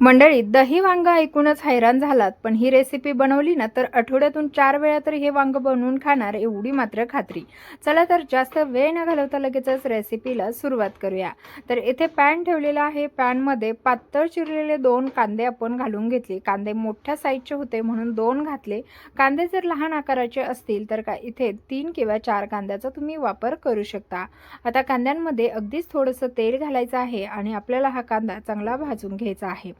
मंडळी, दही वांग ऐकूनच हैराण झालात, पण ही रेसिपी बनवली ना तर आठवड्यातून 4 वेळा तर हे वांग बनवून खाणार एवढी मात्र खात्री. चला तर जास्त वेळ न घालवता लगेचच रेसिपीला सुरुवात करूया. तर इथे पॅन ठेवलेला आहे. पॅनमध्ये पातळ चिरलेले 2 कांदे आपण घालून घेतले. कांदे मोठ्या साईजचे होते म्हणून 2 घातले. कांदे जर लहान आकाराचे असतील तर का इथे 3 किंवा 4 कांद्याचा तुम्ही वापर करू शकता. आता कांद्यांमध्ये अगदीच थोडंसं तेल घालायचं आहे आणि आपल्याला हा कांदा चांगला भाजून घ्यायचा आहे.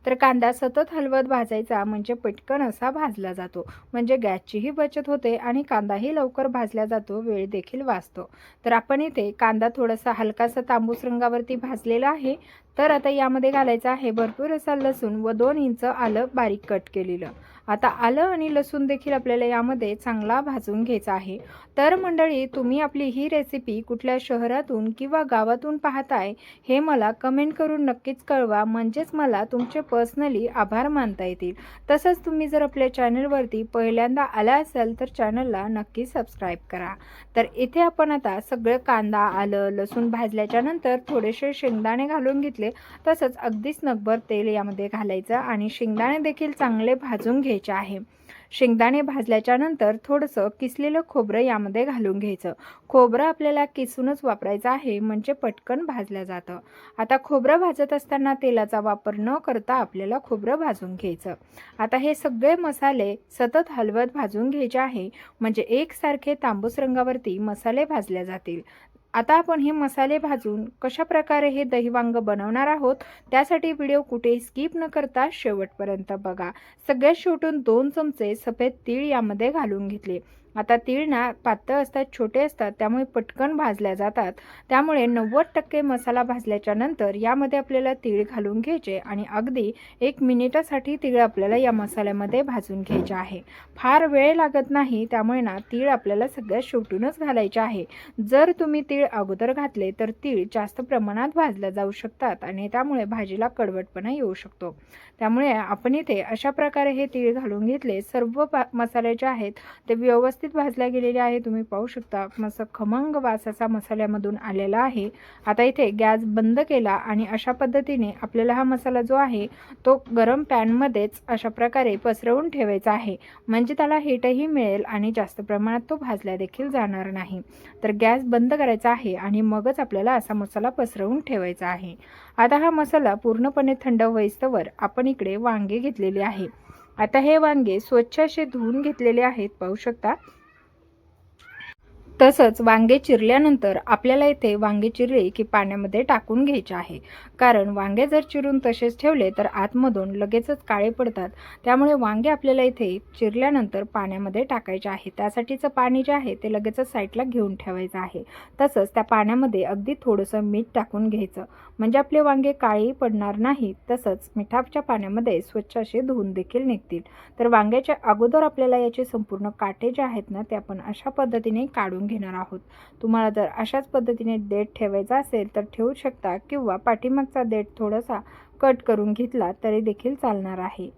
तर कांदा सतत हलवत भाजायचा म्हणजे पटकन असा भाजला जातो, म्हणजे गॅसचीही बचत होते आणि कांदाही लवकर भाजला जातो, वेळ देखील वाचतो. तर आपण इथे कांदा थोडासा हलकासा तांबूस रंगावरती भाजलेला आहे. तर आता यामध्ये घालायचा आहे भरपूर असा लसूण व 2 इंच आलं बारीक कट केलेलं. आता आलं आणि लसूण देखील आपल्याला यामध्ये चांगला भाजून घ्यायचा आहे. तर मंडळी, तुम्ही आपली ही रेसिपी कुठल्या शहरातून किंवा गावातून पाहताय हे मला कमेंट करून नक्कीच कळवा, म्हणजेच मला तुमचे पर्सनली आभार मानता येतील. तसंच तुम्ही जर आपल्या चॅनलवरती पहिल्यांदा आला असाल तर चॅनलला नक्की सबस्क्राईब करा. तर इथे आपण आता सगळं कांदा, आलं, लसूण भाजल्याच्या नंतर थोडेसे शेंगदाणे घालून घेतले. तसंच अगदीच नकभर तेल यामध्ये घालायचं आणि शेंगदाणे देखील चांगले भाजून घ्यायचे आहे. शेंगदाणे भाजल्याच्या नंतर थोडंसं किसलेलं खोबरं यामध्ये घालून घ्यायचं. खोबरं आपल्याला किसूनच वापरायचं आहे, म्हणजे पटकन भाजलं जातं. आता खोबरं भाजत असताना तेलाचा वापर न करता आपल्याला खोबरं भाजून घ्यायचं. आता हे सगळे मसाले सतत हलवत भाजून घ्यायचे आहे, म्हणजे एकसारखे तांबूस रंगावरती मसाले भाजले जातील. आता आपण हे मसाले भाजून कशा प्रकारे हे दही वांग बनवणार आहोत, त्यासाठी व्हिडिओ कुठे स्किप न करता शेवटपर्यंत बघा. सगळ्यात शेवटून 2 चमचे सफेद तीळ यामध्ये घालून घेतले. आता तीळ ना पातळ असतात, छोटे असतात, त्यामुळे पटकन भाजल्या जातात. त्यामुळे 90% मसाला भाजल्याच्या नंतर यामध्ये आपल्याला तीळ घालून घ्यायचे आणि अगदी 1 मिनिटासाठी तीळ आपल्याला या मसाल्यामध्ये भाजून घ्यायचे आहे. फार वेळ लागत नाही, त्यामुळे ना तीळ आपल्याला सगळ्यात शेवटूनच घालायचे आहे. जर तुम्ही तीळ अगोदर घातले तर तीळ जास्त प्रमाणात भाजल्या जाऊ शकतात आणि त्यामुळे भाजीला कडवटपणा येऊ शकतो. त्यामुळे आपण इथे अशा प्रकारे हे तीळ घालून घेतले. सर्व मसाले जे आहेत ते व्यवस्थित भाजल्या गेलेले आहे. तुम्ही पाहू शकता मस्त खमंग वास असा मसाल्यामधून आलेला आहे. आता इथे गॅस बंद केला आणि अशा पद्धतीने आपल्याला हा मसाला जो आहे तो गरम पॅनमध्येच अशा प्रकारे पसरवून ठेवायचा आहे, म्हणजे त्याला हीटही मिळेल आणि जास्त प्रमाणात तो भाजला देखील जाणार नाही. तर गॅस बंद करायचा आहे आणि मगच आपल्याला असा मसाला पसरवून ठेवायचा आहे. आता हा मसाला पूर्णपणे थंड होईस्तोवर आपण इकडे वांगे घेतलेले आहे. आता हे वांगे स्वच्छ असे धुवून घेतलेले आहेत, पाहू शकता. तसंच वांगे चिरल्यानंतर आपल्याला इथे वांगे चिरले की पाण्यामध्ये टाकून घ्यायचे आहे, कारण वांगे जर चिरून तसेच ठेवले तर आतमधून लगेचच काळे पडतात. त्यामुळे वांगे आपल्याला इथे चिरल्यानंतर पाण्यामध्ये टाकायचे आहे. त्यासाठीचं पाणी जे आहे ते लगेचच साईडला घेऊन ठेवायचं आहे. तसंच त्या पाण्यामध्ये अगदी थोडंसं मीठ टाकून घ्यायचं, म्हणजे आपले वांगे काळेही पडणार नाहीत. तसंच मिठाच्या पाण्यामध्ये स्वच्छ असे धुवून देखील निघतील. तर वांग्याच्या अगोदर आपल्याला याचे संपूर्ण काटे जे आहेत ना ते आपण अशा पद्धतीने काढून घेणार आहोत. तुम्हाला जर अशाच पद्धतीने देठ ठेवायचा असेल तर ठेवू शकता, किंवा पाठीमागचा देठ थोडासा कट करून घेतला तरी देखील चालणार आहे.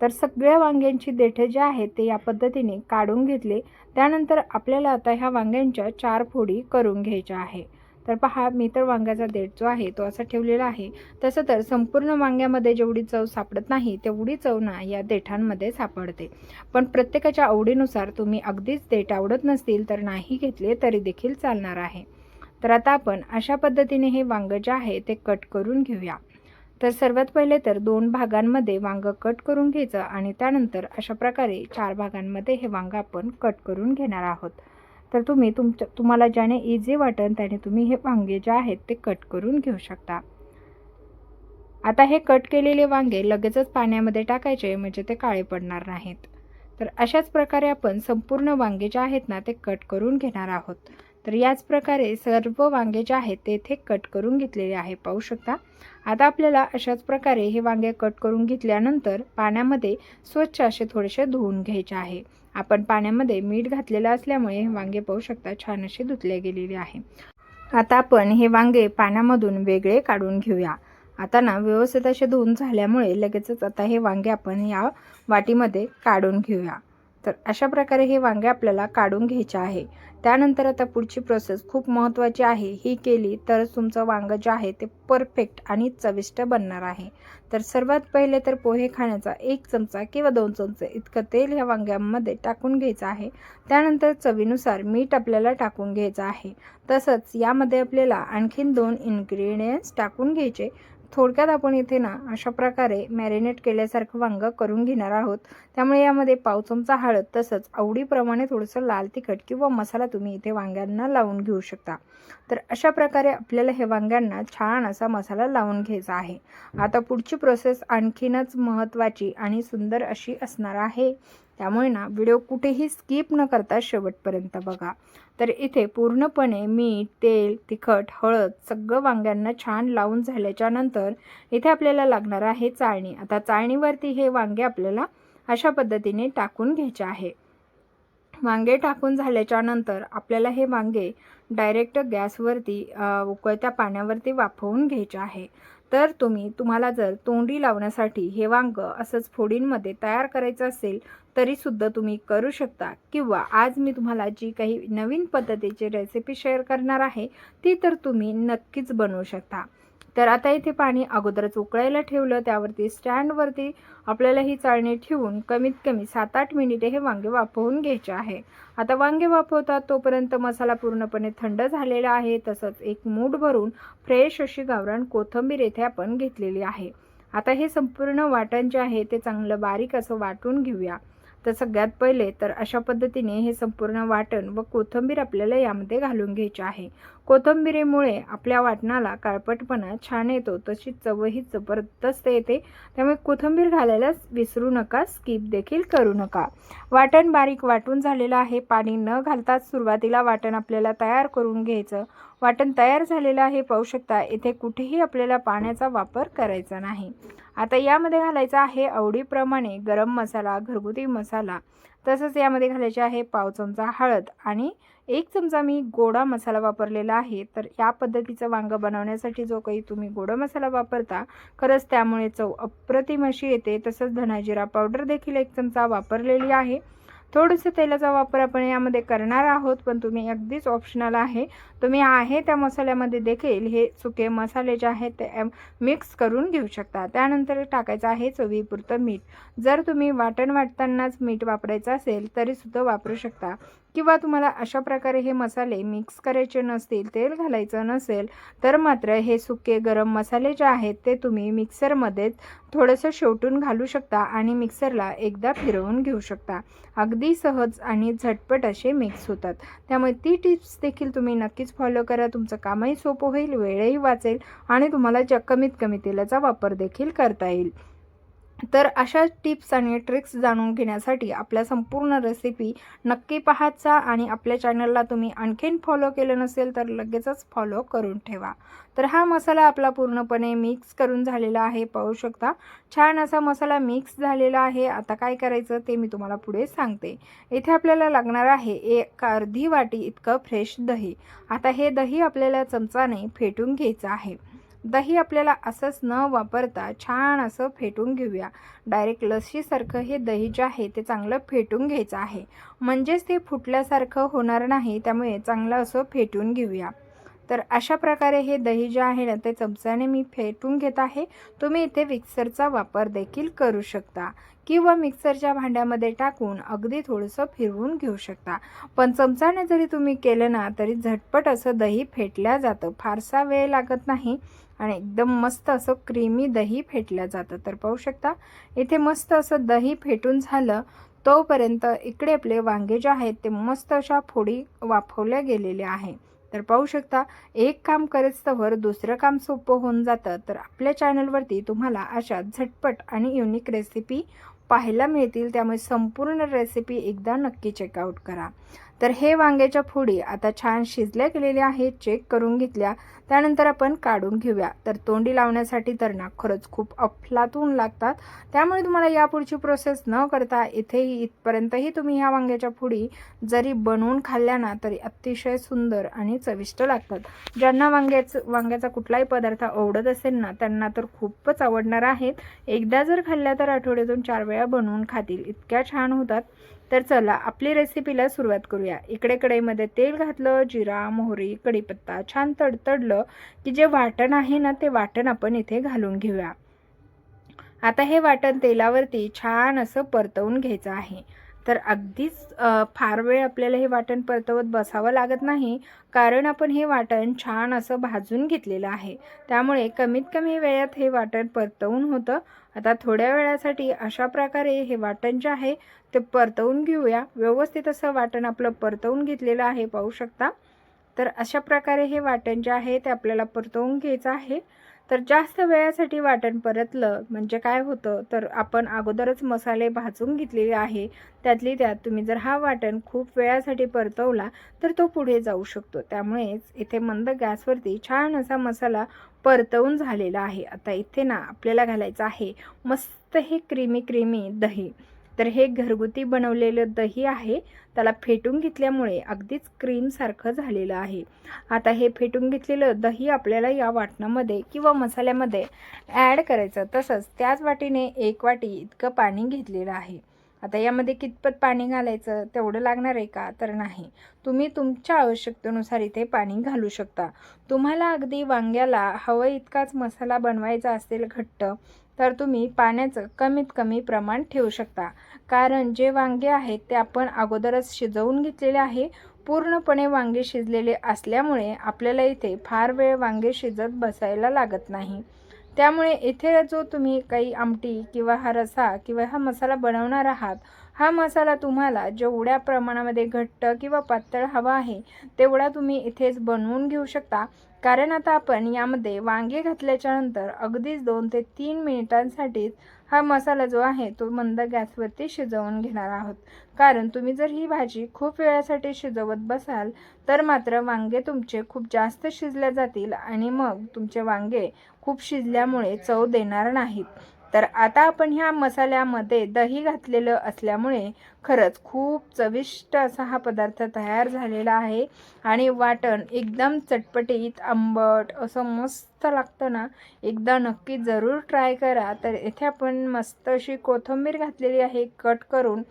तर सगळ्या वांग्यांची देठे जे आहेत ते या पद्धतीने काढून घेतले. त्यानंतर आपल्याला आता ह्या वांग्यांच्या 4 फोडी करून घ्यायच्या आहे. तर पहा, मी तर वांग्याचा देठ जो आहे तो असा ठेवलेला आहे. तसं तर संपूर्ण वांग्यामध्ये जेवढी चव सापडत नाही तेवढी चव ना या देठांमध्ये सापडते. पण प्रत्येकाच्या आवडीनुसार तुम्ही अगदीच देठ आवडत नसतील तर नाही घेतले तरी देखील चालणार आहे. तर आता आपण अशा पद्धतीने हे वांग जे आहे ते कट करून घेऊया. तर सर्वात पहिले तर 2 भागांमध्ये वांग कट करून घ्यायचं आणि त्यानंतर अशा प्रकारे 4 भागांमध्ये हे वांग आपण कट करून घेणार आहोत. तर तुम्ही तुम्हाला ज्याने इझी वाटेल त्याने तुम्ही हे वांगे जे आहेत ते कट करून घेऊ शकता. आता हे कट केलेले वांगे लगेचच पाण्यामध्ये टाकायचे, म्हणजे ते काळे पडणार नाहीत. तर अशाच प्रकारे आपण संपूर्ण वांगे जे आहेत ना ते कट करून घेणार आहोत. तर याच प्रकारे सर्व वांगे जे आहेत ते इथे कट करून घेतलेले आहे, पाहू शकता. आता आपल्याला अशाच प्रकारे हे वांगे कट करून घेतल्यानंतर पाण्यामध्ये स्वच्छ असे थोडेसे धुवून घ्यायचे आहे. आपण पाण्यामध्ये मीठ घातलेलं असल्यामुळे हे वांगे पाहू शकता छान असे धुतले गेलेले आहे. आता आपण हे वांगे पाण्यामधून वेगळे काढून घेऊया. आता ना व्यवस्थित असे धुवून झाल्यामुळे लगेचच आता हे वांगे आपण या वाटीमध्ये काढून घेऊया. तर अशा प्रकारे हे वांगे आपल्याला काढून घ्यायचे आहे. त्यानंतर आता पुढची प्रोसेस खूप महत्त्वाची आहे. ही केली तरच तुमचं वांगं जे आहे ते परफेक्ट आणि चविष्ट बनणार आहे. तर सर्वात पहिले तर पोहे खाण्याचा 1 चमचा किंवा 2 चमचे इतकं तेल ह्या वांग्यामध्ये टाकून घ्यायचं आहे. त्यानंतर चवीनुसार मीठ आपल्याला टाकून घ्यायचं आहे. तसंच यामध्ये आपल्याला आणखीन 2 इन्ग्रेडियंट्स टाकून घ्यायचे. थोडक्यात आपण इथे ना अशा प्रकारे मॅरिनेट केल्यासारखं वांगं करून घेणार आहोत. त्यामुळे यामध्ये पाव चमचा हळद, तसंच आवडीप्रमाणे थोडंसं लाल तिखट किंवा मसाला तुम्ही इथे वांग्यांना लावून घेऊ शकता. तर अशा प्रकारे आपल्याला हे वांग्यांना छान असा मसाला लावून घ्यायचा आहे. आता पुढची प्रोसेस आणखीनच महत्त्वाची आणि सुंदर अशी असणार आहे. त्यामुळे ना व्हिडिओ कुठेही स्किप न करता शेवटपर्यंत बघा. तर इथे पूर्णपणे मीठ, तेल, तिखट, हळद सगळं वांग्यांना छान लावून झाल्याच्या नंतर इथे आपल्याला लागणार आहे चाळणी. आता चाळणीवरती हे वांगे आपल्याला अशा पद्धतीने टाकून घ्यायचे आहे. वांगे टाकून झाल्याच्या नंतर आपल्याला हे वांगे डायरेक्ट गॅसवरती उकळत्या पाण्यावरती वाफवून घ्यायचे आहे. तर तुम्हाला जर तोंडी लावण्यासाठी हे वांगं असंच फोडींमध्ये तयार करायचं असेल तरीसुद्धा तुम्ही करू शकता, किंवा आज मी तुम्हाला जी काही नवीन पद्धतीची रेसिपी शेअर करणार आहे ती तर तुम्ही नक्कीच बनवू शकता. तर आता इथे पाणी अगोदरच उकळायला ठेवलं. त्यावरती स्टँडवरती आपल्याला ही चाळणी ठेवून कमीत कमी 7-8 मिनिटे हे वांगे वाफवून घ्यायचे आहे. आता वांगे वाफवतात तोपर्यंत मसाला पूर्णपणे थंड झालेला आहे. तसंच एक मूठ भरून फ्रेश अशी गावरान कोथिंबीर येथे आपण घेतलेली आहे. आता हे संपूर्ण वाटण जे आहे ते चांगलं बारीक असं वाटून घेऊया. तर सगळ्यात पहिले तर अशा पद्धतीने हे संपूर्ण वाटण व कोथिंबीर आपल्याला यामध्ये घालून घ्यायची आहे. कोथिंबीरीमुळे आपल्या वाटणाला काळपटपणा छान येतो, तशी चवही जबरदस्त येते. त्यामुळे कोथिंबीर घालायलाच विसरू नका, स्किप देखील करू नका. वाटण बारीक वाटून झालेलं आहे. पाणी न घालताच सुरुवातीला वाटण आपल्याला तयार करून घ्यायचं. वाटण तयार झालेलं आहे, पाहू शकता. इथे कुठेही आपल्याला पाण्याचा वापर करायचा नाही. आता यामध्ये घालायचा आहे आवडीप्रमाणे गरम मसाला, घरगुती मसाला, तसंच यामध्ये घालायचे आहे पाव चमचा हळद आणि 1 चमचा मी गोडा मसाला वापरलेला आहे. तर या पद्धतीचं वांगं बनवण्यासाठी जो काही तुम्ही गोडा मसाला वापरता, खरंच त्यामुळे चव अप्रतिम अशी येते. तसंच धना जिरा पावडर देखील 1 चमचा वापरलेली आहे. थोडंसं तेलाचा वापर आपण यामध्ये करणार आहोत, पण तुम्ही अगदीच ऑप्शनल आहे. तुम्ही आहे त्या मसाल्यामध्ये देखील हे सुके मसाले जे आहेत ते मिक्स करून घेऊ शकता. त्यानंतर टाकायचं आहे चवीपुरतं मीठ. जर तुम्ही वाटण वाटतानाच मीठ वापरायचं असेल तरीसुद्धा वापरू शकता, किंवा तुम्हाला अशा प्रकारे हे मसाले मिक्स करायचे नसतील, तेल घालायचं नसेल, तर मात्र हे सुके गरम मसाले जे आहेत ते तुम्ही मिक्सरमध्ये थोडंसं शेवटून घालू शकता आणि मिक्सरला एकदा फिरवून घेऊ शकता. अगदी सहज आणि झटपट असे मिक्स होतात. त्यामुळे ती टिप्स देखील तुम्ही नक्कीच फॉलो करा. तुमचं कामही सोपं होईल, वेळही वाचेल आणि तुम्हाला कमीत कमी तेलाचा वापर देखील करता येईल. तर अशा टिप्स आणि ट्रिक्स जाणून घेण्यासाठी आपल्या संपूर्ण रेसिपी नक्की पाहायचा आणि आपल्या चॅनलला तुम्ही आणखीन फॉलो केलं नसेल तर लगेचच फॉलो करून ठेवा. तर हा मसाला आपला पूर्णपणे मिक्स करून झालेला आहे, पाहू शकता. छान असा मसाला मिक्स झालेला आहे. आता काय करायचं ते मी तुम्हाला पुढे सांगते. इथे आपल्याला लागणार आहे 1 अर्धी वाटी इतकं फ्रेश दही. आता हे दही आपल्याला चमचाने फेटून घ्यायचं आहे. दही आपल्याला असंच न वापरता छान असं फेटून घेऊया. डायरेक्ट लस्सीसारखं हे दही जे आहे ते चांगलं फेटून घ्यायचं आहे, म्हणजेच ते फुटल्यासारखं होणार नाही. त्यामुळे चांगलं असं फेटून घेऊया. तर अशा प्रकारे हे दही जे आहे ना ते चमच्याने मी फेटून घेत आहे. तुम्ही इथे मिक्सरचा वापर देखील करू शकता, किंवा मिक्सरच्या भांड्यामध्ये टाकून अगदी थोडंसं फिरवून घेऊ शकता. पण चमच्याने जरी तुम्ही केलं ना तरी झटपट असं दही फेटल्या जातं. फारसा वेळ लागत नाही आणि एकदम मस्त असं क्रीमी दही फेटलं जातं. तर पाहू शकता इथे मस्त असं दही फेटून झालं. तोपर्यंत इकडे आपले वांगे जे आहेत ते मस्त अशा फोडी वाफवल्या गेलेल्या आहे. तर पाहू शकता एक काम करेस्तोवर दुसरं काम सोपं होऊन जातं. तर आपल्या चॅनलवरती तुम्हाला अशा झटपट आणि युनिक रेसिपी पाहायला मिळतील. त्यामुळे संपूर्ण रेसिपी एकदा नक्की चेकआउट करा. तर हे वांग्याच्या फोडी आता छान शिजल्या गेलेल्या आहेत, चेक करून घेतल्या. त्यानंतर आपण काढून घेऊया. तर तोंडी लावण्यासाठी तर ना खरंच खूप अफलातून लागतात, त्यामुळे तुम्हाला यापुढची प्रोसेस न करता इथपर्यंतही तुम्ही ह्या वांग्याच्या फोडी जरी बनवून खाल्ल्या ना तरी अतिशय सुंदर आणि चविष्ट लागतात. ज्यांना वांग्याचा कुठलाही पदार्थ आवडत असेल ना त्यांना तर खूपच आवडणार आहेत. एकदा जर खाल्ल्या तर आठवड्यातून 4 वेळा बनवून खातील, इतक्या छान होतात. तर चला आपली रेसिपीला सुरुवात करूया. इकडे कढईमध्ये तेल घातलं, जिरा, मोहरी, कढीपत्ता छान तडतडलं की जे वाटण आहे ना ते वाटण आपण इथे घालून घेऊया. आता हे वाटण तेलावरती छान असं परतवून घ्यायचं आहे. तर अगदीच फार वेळ आपल्याला हे वाटण परतवत बसावं लागत नाही, कारण आपण हे वाटण छान असं भाजून घेतलेलं आहे. त्यामुळे कमीत कमी वेळात हे वाटण परतवून होतं. आता थोड्या वेळासाठी अशा प्रकारे हे वाटण जे आहे ते परतवून घेऊया. व्यवस्थित असं वाटण आपलं परतवून घेतलेलं आहे, पाहू शकता. तर अशा प्रकारे हे वाटण जे आहे ते आपल्याला परतवून घ्यायचं आहे. तर जास्त वेळासाठी वाटण परतलं म्हणजे काय होतं, तर आपण अगोदरच मसाले भाजून घेतलेले आहे, त्यातली त्यात तुम्ही जर हा वाटण खूप वेळासाठी परतवला तर तो पुढे जाऊ शकतो. त्यामुळेच इथे मंद गॅसवरती छान असा मसाला परतवून झालेला आहे. आता इथे ना आपल्याला घालायचं आहे मस्त हे क्रीमी दही. तर हे घरगुती बनवलेलं दही आहे, त्याला फेटून घेतल्यामुळे अगदीच क्रीमसारखं झालेलं आहे. आता हे फेटून घेतलेलं दही आपल्याला या वाटणामध्ये किंवा मसाल्यामध्ये ॲड करायचं. तसंच त्याच वाटीने 1 वाटी इतकं पाणी घेतलेलं आहे. आता यामध्ये कितपत पाणी घालायचं तेवढं लागणार आहे का, तर नाही. तुम्ही तुमच्या आवश्यकतेनुसार इथे पाणी घालू शकता. तुम्हाला अगदी वांग्याला हवं इतकाच मसाला बनवायचा असेल घट्ट, तर तुम्ही पाण्याचं कमीत कमी प्रमाण ठेवू शकता. कारण जे वांगे आहेत ते आपण अगोदरच शिजवून घेतलेले आहे. पूर्णपणे वांगे शिजलेले असल्यामुळे आपल्याला इथे फार वेळ वांगे शिजत बसायला लागत नाही. त्यामुळे इथे जो तुम्ही काही आमटी किंवा हा रसा किंवा हा मसाला बनवणार आहात, हा मसाला तुम्हाला जेवढ्या प्रमाणामध्ये घट्ट किंवा पातळ हवा आहे तेवढा तुम्ही इथेच बनवून घेऊ शकता. कारण आता आपण यामध्ये वांगे घातल्याच्या नंतर अगदीच 2 ते 3 मिनिटांसाठीच हा मसाला जो आहे तो मंद गॅसवरती शिजवून घेणार आहोत. कारण तुम्ही जर ही भाजी खूप वेळासाठी शिजवत बसाल तर मात्र वांगे तुमचे खूप जास्त शिजले जातील आणि मग तुमचे वांगे खूप शिजल्यामुळे चव देणार नाहीत. तर आता आपण ह्या मसाल्यामध्ये दही घातलेलं असल्यामुळे खरंच खूप चविष्ट असा हा पदार्थ तयार झालेला आहे आणि वाटण एकदम चटपटीत आंबट असं मस्त लागतं ना. एकदा नक्की जरूर ट्राय करा. तर इथे आपण मस्त अशी कोथिंबीर घातलेली आहे कट करून.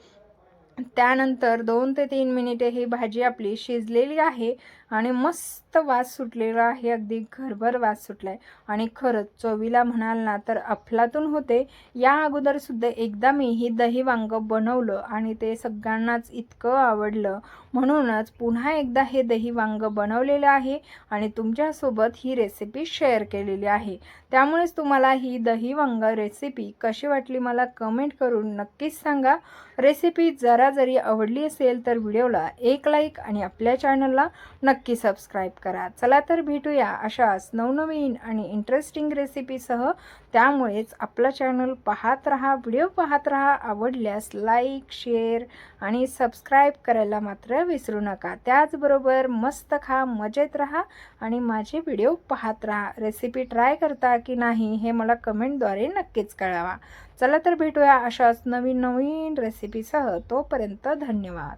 त्यानंतर 2 ते 3 मिनिटे ही भाजी आपली शिजलेली आहे आणि मस्त वास सुटलेला आहे, अगदी घरभर वास सुटलाय आणि खरंच चवीला म्हणाल ना तर अफलातून होते. या अगोदरसुद्धा एकदा मी ही दही वांगं बनवलं आणि ते सगळ्यांनाच इतकं आवडलं, म्हणूनच पुन्हा एकदा हे दही वांगं बनवलेलं आहे आणि तुमच्यासोबत ही रेसिपी शेअर केलेली आहे. त्यामुळेच तुम्हाला ही दही वांगं रेसिपी कशी वाटली मला कमेंट करून नक्कीच सांगा. रेसिपी जरी आवडली असेल तर व्हिडिओला एक लाईक आणि आपल्या चॅनलला नक्की सबस्क्राईब करा. चला तर भेटूया अशाच नवनवीन आणि इंटरेस्टिंग रेसिपीसह. त्यामुळेच आपला चॅनल पाहत राहा, व्हिडिओ पाहत राहा. आवडल्यास लाईक, शेअर आणि सबस्क्राईब करायला मात्र विसरू नका. त्याचबरोबर मस्त खा, मजेत राहा आणि माझे व्हिडिओ पाहत राहा. रेसिपी ट्राय करता की नाही हे मला कमेंटद्वारे नक्कीच कळवा. चला तर भेटूया अशाच नवीन रेसिपीसह. तोपर्यंत धन्यवाद.